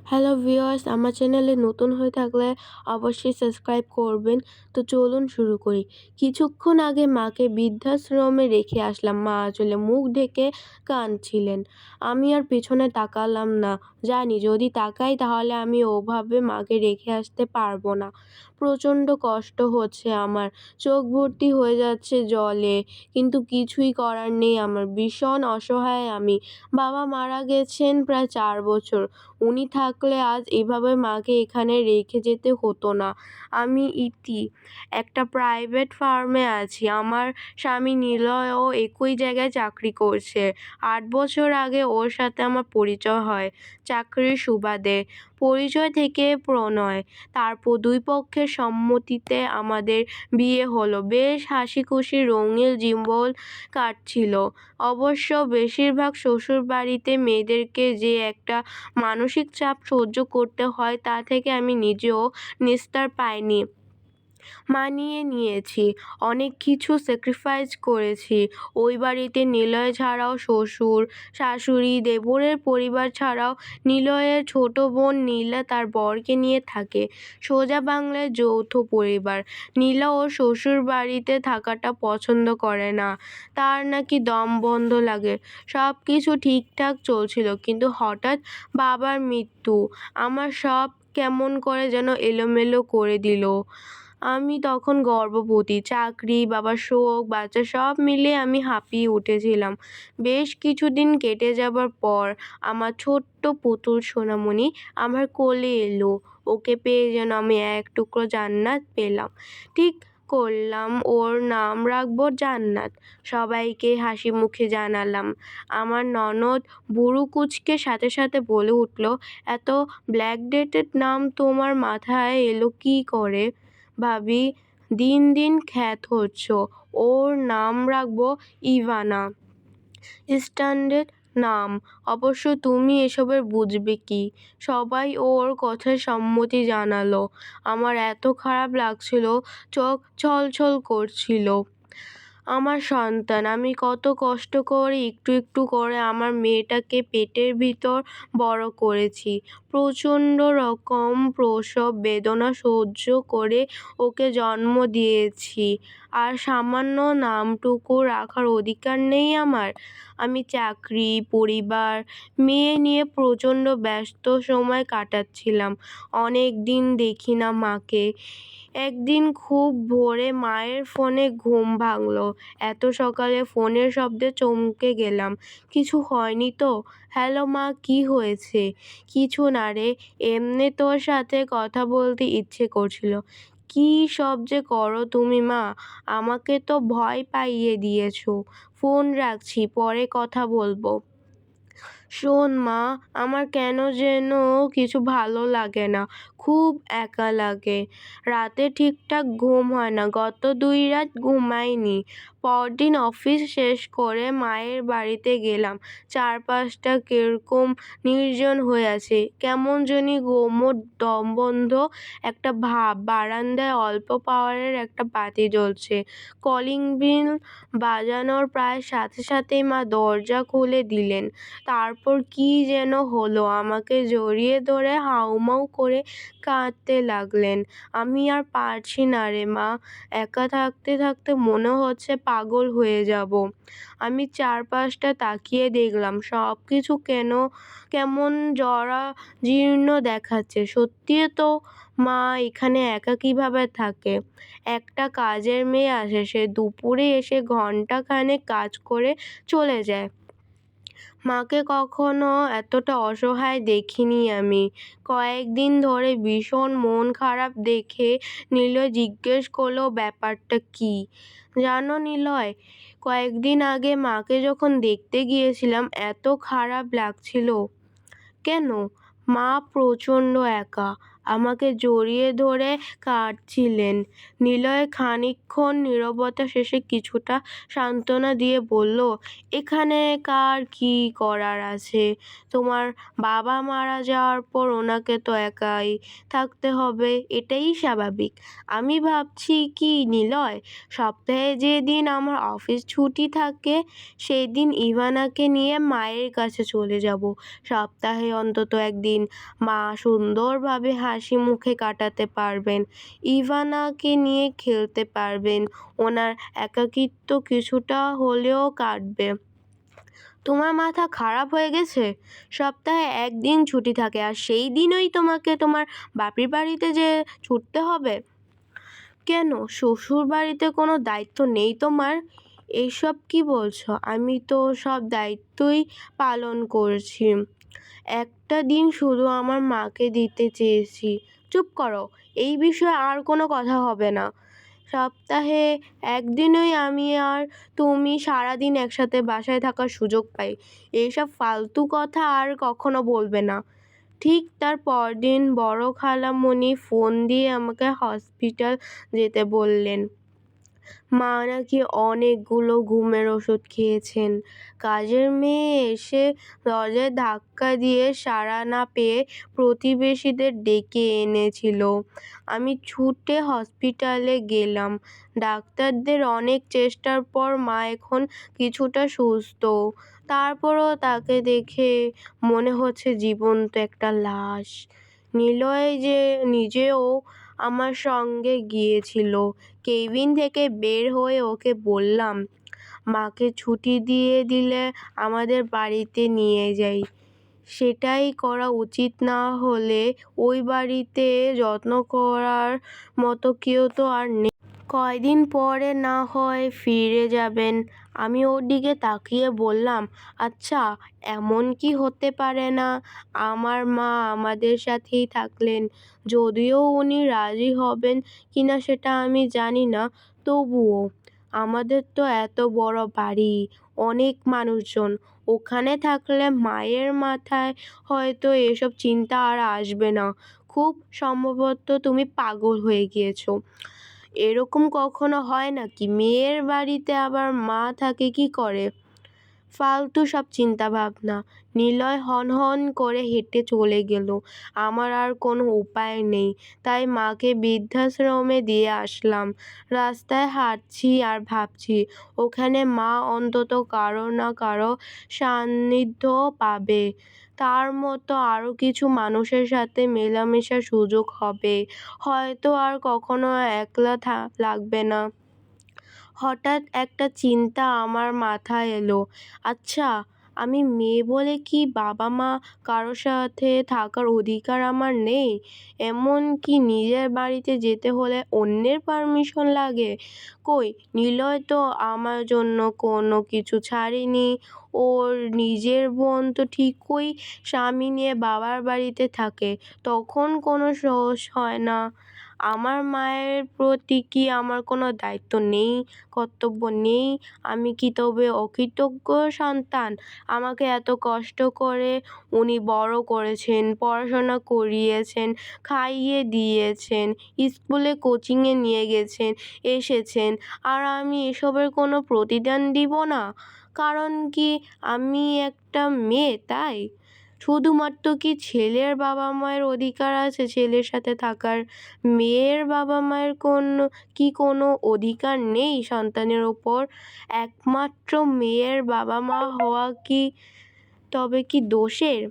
Hello viewers, আমার চ্যানেলে নতুন হয়ে থাকলে অবশ্যই সাবস্ক্রাইব করবেন। তো চলুন শুরু করি। কিছুক্ষণ আগে মাকে বৃদ্ধাশ্রমে রেখে আসলাম। মা আসলে মুখ ঢেকে কাঁদছিলেন। আমি আর পেছনে তাকালাম না। জানি যদি তাকাই তাহলে আমি ওভাবে মাকে রেখে আসতে পারবো না। প্রচণ্ড কষ্ট হচ্ছে আমার। চোখ ভর্তি হয়ে যাচ্ছে জলে। কিন্তু কিছুই করার নেই আমার। ভীষণ অসহায় আমি। বাবা মারা গেছেন প্রায় ৪ বছর। উনি থাকলে আজ এভাবে মাকে এখানে রেখে যেতে হতো না। আমি একটা প্রাইভেট ফার্মে আছি। আমার স্বামী নিলয়ও একই জায়গায় চাকরি করছে। ৮ বছর আগে ওর সাথে আমার পরিচয় হয় চাকরির সুবাদে। পরিচয় থেকে প্রণয়। তারপর দুই পক্ষের সম্মতিতে আমাদের বিয়ে হলো। বেশ হাসিখুশি রঙিন জীবন কাটছিল। অবশ্য বেশিরভাগ শ্বশুরবাড়িতে মেয়েদেরকে যে একটা মানসিক চাপ সহ্য করতে হয় তা থেকে আমি নিজেও নিস্তার পাইনি। মানিয়ে নিয়েছি, অনেক কিছু স্যাক্রিফাইস করেছি। ওই বাড়িতে নিলয় ছাড়াও শ্বশুর, শাশুড়ি, দেবরের পরিবার ছাড়াও নিলয়ের ছোট বোন নীলা তার বরকে নিয়ে থাকে। সোজা বাংলায় যৌথ পরিবার। নীলা ওর শ্বশুর বাড়িতে থাকাটা পছন্দ করে না। তার নাকি দম বন্ধ লাগে। সব কিছু ঠিকঠাক চলছিল, কিন্তু হঠাৎ বাবার মৃত্যু আমার সব কেমন করে যেন এলোমেলো করে দিল। আমি তখন গর্ভবতী, চাকরি, বাবার শোক, বাচ্চা সব মিলিয়ে আমি হাঁপিয়ে উঠেছিলাম। বেশ কিছুদিন কেটে যাবার পর আমার ছোট্ট পুতুল সোনামণি আমার কোলে এলো। ওকে পেয়ে যেন আমি এক টুকরো জান্নাত পেলাম। ঠিক করলাম ওর নাম রাখবো জান্নাত। সবাইকে হাসি মুখে জানালাম। আমার ননদ ভুরু কুঁচকে সাথে সাথে বলে উঠল, এত ব্ল্যাকডেটেড নাম তোমার মাথায় এলো কী করে? ভাবি, দিন দিন খ্যাত হচ্ছ। ওর নাম রাখবো ইভানা। স্ট্যান্ডার্ড নাম। অবশ্য তুমি এসবের বুঝবে কি? সবাই ওর কথায় সম্মতি জানালো। আমার এত খারাপ লাগছিল, চোখ ছলছল করছিল। আমার সন্তান, আমি কত কষ্ট করে একটু একটু করে আমার মেয়েটাকে পেটের ভিতর বড় করেছি। প্রচণ্ড রকম প্রসব বেদনা সহ্য করে ওকে জন্ম দিয়েছি। আর সামান্য নামটুকু রাখার অধিকার নেই আমার? আমি চাকরি, পরিবার, মেয়ে নিয়ে প্রচণ্ড ব্যস্ত সময় কাটাচ্ছিলাম। অনেক দিন দেখি না মাকে। একদিন খুব ভোরে মায়ের ফোনে ঘুম ভাঙল। এত সকালে ফোনের শব্দে চমকে গেলাম। কিছু হয়নি তো? হ্যালো মা, কি হয়েছে? কিছু না রে, এমনি তোর সাথে কথা বলতে ইচ্ছে করছিল। কী সব যে করো তুমি মা, আমাকে তো ভয় পাইয়ে দিয়েছো। ফোন রাখছি, পরে কথা বলবো। শোন মা, আমার কেন যেন কিছু ভালো লাগে না। খুব একা লাগে। রাতে ঠিকঠাক ঘুম হয় না। গত ২ রাত ঘুমাইনি। পরদিন অফিস শেষ করে মায়ের বাড়িতে গেলাম। চারপাশটা কিরকম নির্জন হয়ে আছে। কেমন জানি গুমোট দমবন্ধ একটা ভাব। বারান্দায় অল্প পাওয়ারের একটা বাতি জ্বলছে। কলিং বেল বাজানোর প্রায় সাথে সাথেই মা দরজা খুলে দিলেন। তারপর কী যেন হলো, আমাকে জড়িয়ে ধরে হাউমাউ করে কাঁদতে লাগলেন। আমি আর পারছি না রে মা। একা থাকতে থাকতে মনে হচ্ছে পাগল হয়ে যাব। আমি চারপাশটা তাকিয়ে দেখলাম, সব কিছু কেমন জরাজীর্ণ দেখাচ্ছে। সত্যি তো, মা এখানে একা কিভাবে থাকে? একটা কাজের মেয়ে আসে, সে দুপুরে এসে ঘণ্টাখানেক কাজ করে চলে যায়। মাকে কখনো এতটা অসহায় দেখিনি আমি। কয়েকদিন ধরে ভীষণ মন খারাপ দেখে নিলয় জিজ্ঞেস করলো, ব্যাপারটা কী? জানো নিলয়, কয়েকদিন আগে মাকে যখন দেখতে গিয়েছিলাম এত খারাপ লাগছিল। কেন? মা প্রচণ্ড একা। আমাকে জড়িয়ে ধরে কাঁদছিলেন। নিলয় খানিকক্ষণ নীরবতা শেষে কিছুটা সান্ত্বনা দিয়ে বলল, এখানে কার কি করার আছে? তোমার বাবা মারা যাওয়ার পর ওনাকে তো একাই থাকতে হবে, এটাই স্বাভাবিক। আমি ভাবছি কি নিলয়, সপ্তাহে যেদিন আমার অফিস ছুটি থাকে সেই দিন ইভানাকে নিয়ে মায়ের কাছে চলে যাব। সপ্তাহে অন্তত একদিন মা সুন্দরভাবে হাসি মুখে কাটাতে পারবেন, ইভানাকে নিয়ে খেলতে পারবেন, ওনার একাকিত্ব কিছুটা হলেও কাটবে। তোমার মাথা খারাপ হয়ে গেছে? সপ্তাহে একদিন ছুটি থাকে আর সেই দিনই তোমাকে তোমার বাপের বাড়িতে যে ছুটতে হবে? কেন, শ্বশুর বাড়িতে কোনো দায়িত্ব নেই তোমার? এইসব কি বলছো? আমি তো সব দায়িত্বই পালন করছি। একটা দিন শুধু আমার মাকে দিতে চেয়েছি। চুপ করো, এই বিষয়ে আর কোনো কথা হবে না। সপ্তাহে একদিনই আমি আর তুমি সারাদিন একসাথে বাসায় থাকার সুযোগ পাই। এইসব ফালতু কথা আর কখনো বলবে না। ঠিক তার পরদিন বড় খালামণি ফোন দিয়ে আমাকে হসপিটাল যেতে বললেন। মা নাকি অনেকগুলো ঘুমের ওষুধ খেয়েছেন। কাজের মেয়ে এসে দরজায় ধাক্কা দিয়ে সাড়া না পেয়ে প্রতিবেশীদের ডেকে এনেছিল। আমি ছুটে হসপিটালে গেলাম। ডাক্তারদের অনেক চেষ্টার পর মা এখন কিছুটা সুস্থ। তারপরও তাকে দেখে মনে হচ্ছে জীবন্ত একটা লাশ। নিলয় যে নিজেও আমার সঙ্গে গিয়েছিল। কেবিন থেকে বের হয়ে ওকে বললাম, মাকে ছুটি দিয়ে দিলে আমাদের বাড়িতে নিয়ে যাই। সেটাই করা উচিত না হলে ওই বাড়িতে যত্ন করার মতো কেউ তো আর নেই। কয়দিন পরে না হয় ফিরে যাবেন। আমি ওর দিকে তাকিয়ে বললাম, আচ্ছা, এমন কি হতে পারে না আমার মা আমাদের সাথেই থাকলেন? যদিও উনি রাজি হবেন কিনা সেটা আমি জানি না, তবুও আমাদের তো এত বড় বাড়ি, অনেক মানুষজন, ওখানে থাকলে মায়ের মাথায় হয়তো এসব চিন্তা আর আসবে না। খুব সম্ভবত তুমি পাগল হয়ে গিয়েছো। এরকম কখনো হয় নাকি? মেয়ের বাড়িতে আবার মা থাকে কি করে? ফালতু সব চিন্তা ভাবনা। নিলয় হনহন করে হেঁটে চলে গেল। আমার আর কোনো উপায় নেই, তাই মাকে বৃদ্ধাশ্রমে দিয়ে আসলাম। রাস্তায় হাঁটছি আর ভাবছি, ওখানে মা অন্তত কারো না কারো সান্নিধ্য পাবে। তার মতো আরও কিছু মানুষের সাথে মেলামেশার সুযোগ হবে। হয়তো আর কখনো একলা লাগবে না। হঠাৎ একটা চিন্তা আমার মাথায় এলো, আচ্ছা, আমি মেয়ে বলে কি বাবা মা কারো সাথে থাকার অধিকার আমার নেই? এমন কি নিজের বাড়িতে যেতে হলে অন্যের পারমিশন লাগে? কই, নিলয় তো আমার জন্য কোনো কিছু ছাড়েনি। ওর নিজের বোন তো ঠিকই স্বামী নিয়ে বাবার বাড়িতে থাকে, তখন কোনো দোষ হয় না। আমার মায়ের প্রতি কি আমার কোনো দায়িত্ব নেই, কর্তব্য নেই? আমি কি তবে অকৃতজ্ঞ সন্তান? আমাকে এত কষ্ট করে উনি বড় করেছেন, পড়াশোনা করিয়েছেন, খাইয়ে দিয়েছেন, স্কুলে কোচিংয়ে নিয়ে গেছেন, এসেছেন, আর আমি এসবের কোনো প্রতিদান দিব না? কারণ কি আমি একটা মেয়ে তাই? শুধুমাত্র কি ছেলের বাবা মায়ের অধিকার আছে ছেলের সাথে থাকার? মেয়ের বাবা মায়ের কোনো অধিকার নেই সন্তানের ওপর? একমাত্র মেয়ের বাবা মা হওয়া কি তবে কি দোষের?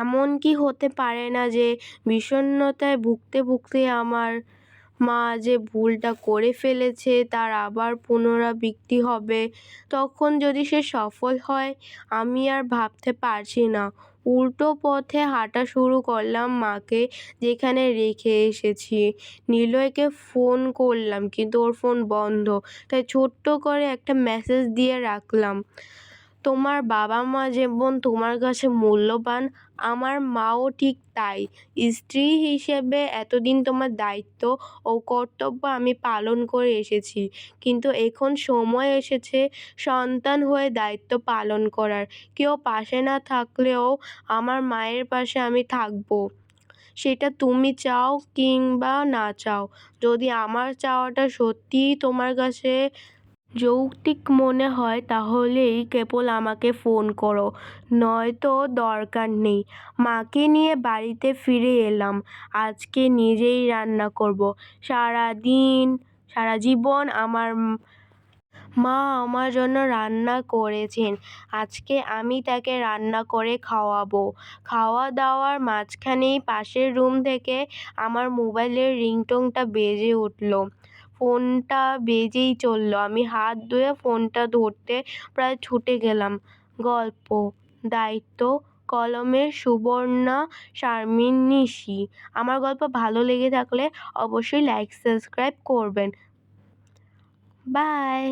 এমন কি হতে পারে না যে বিষণ্ণতায় ভুগতে ভুগতে আমার মা যে ভুলটা করে ফেলেছে তার আবার পুনরাবৃত্তি হবে? তখন যদি সে সফল হয়? আমি আর ভাবতে পারছি না। উল্টো পথে হাঁটা শুরু করলাম মাকে যেখানে রেখে এসেছি। নিলয়কে ফোন করলাম কিন্তু ওর ফোন বন্ধ, তাই ছোট্ট করে একটা মেসেজ দিয়ে রাখলাম, তোমার বাবা মা যেমন তোমার কাছে মূল্যবান, আমার মাও ঠিক তাই। স্ত্রী হিসেবে এতদিন তোমার দায়িত্ব ও কর্তব্য আমি পালন করে এসেছি, কিন্তু এখন সময় এসেছে সন্তান হয়ে দায়িত্ব পালন করার। কেউ পাশে না থাকলেও আমার মায়ের পাশে আমি থাকবো। সেটা তুমি চাও কিংবা না চাও। যদি আমার চাওয়াটা সত্যিই তোমার কাছে যৌক্তিক মনে হয় তাহলেই কেবল আমাকে ফোন করো, নয়তো দরকার নেই। মাকে নিয়ে বাড়িতে ফিরে এলাম। আজকে নিজেই রান্না করব। সারা জীবন আমার মা আমার জন্য রান্না করেছেন। আজকে আমি তাকে রান্না করে খাওয়াবো। খাওয়া দাওয়ার মাঝখানেই পাশের রুম থেকে আমার মোবাইলের রিংটোনটা বেজে উঠল। ফোনটা বেজেই চলল। আমি হাত ধুয়ে ফোনটা ধরতে প্রায় ছুটে গেলাম। গল্প, দায়িত্ব, কলমের সুবর্ণা শারমিন নিশি। আমার গল্প ভালো লেগে থাকলে অবশ্যই লাইক সাবস্ক্রাইব করবেন। বাই।